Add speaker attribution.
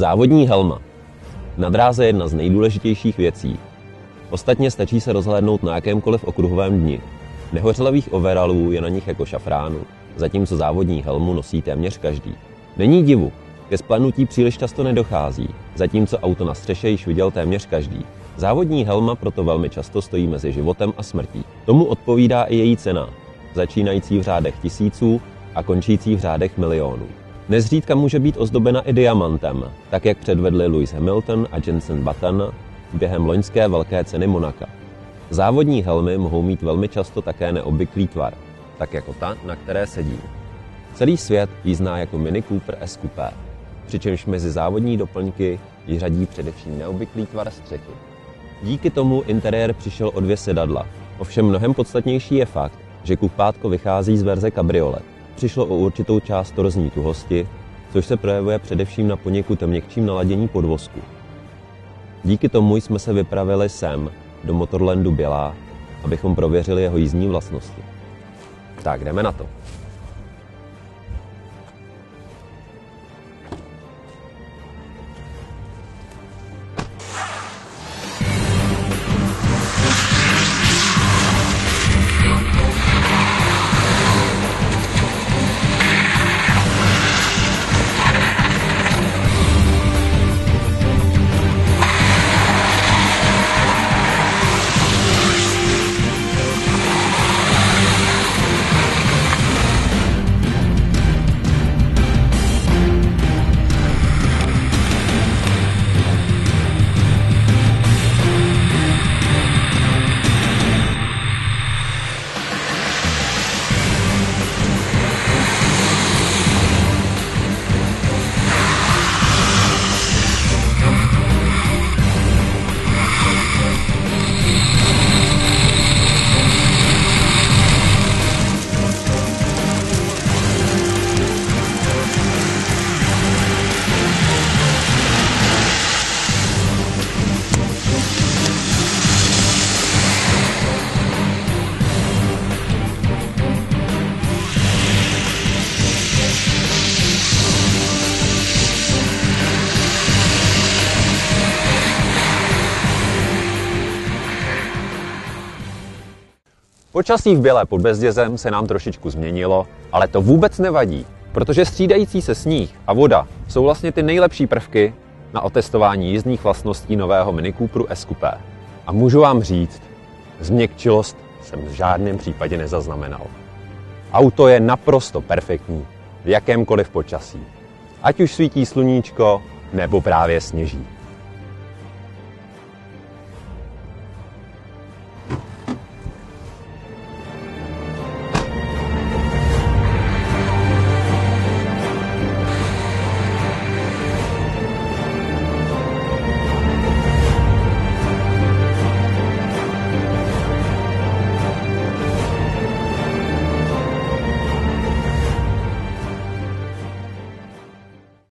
Speaker 1: Závodní helma. Na dráze je jedna z nejdůležitějších věcí. Ostatně stačí se rozhlédnout na jakémkoliv okruhovém dni. Nehořlavých overallů je na nich jako šafránu, zatímco závodní helmu nosí téměř každý. Není divu, ke splanutí příliš často nedochází, zatímco auto na střeše již viděl téměř každý. Závodní helma proto velmi často stojí mezi životem a smrtí. Tomu odpovídá i její cena, začínající v řádech tisíců a končící v řádech milionů. Nezřídka může být ozdobena i diamantem, tak jak předvedli Lewis Hamilton a Jenson Button během loňské velké ceny Monaka. Závodní helmy mohou mít velmi často také neobvyklý tvar, tak jako ta, na které sedím. Celý svět ji zná jako Mini Cooper S Coupé, přičemž mezi závodní doplňky ji řadí především neobvyklý tvar střechy. Díky tomu interiér přišel o 2 sedadla. Ovšem mnohem podstatnější je fakt, že kupátko vychází z verze kabriolet. Přišlo o určitou část torzní tuhosti, což se projevuje především na poněkud měkčím naladění podvozku. Díky tomu jsme se vypravili sem, do Motorlandu Bělá, abychom prověřili jeho jízdní vlastnosti. Tak jdeme na to. Počasí v Bělé pod Bezdězem se nám trošičku změnilo, ale to vůbec nevadí, protože střídající se sníh a voda jsou vlastně ty nejlepší prvky na otestování jízdních vlastností nového Mini Cooperu S Coupé. A můžu vám říct, změkčilost jsem v žádném případě nezaznamenal. Auto je naprosto perfektní v jakémkoliv počasí. Ať už svítí sluníčko, nebo právě sněží.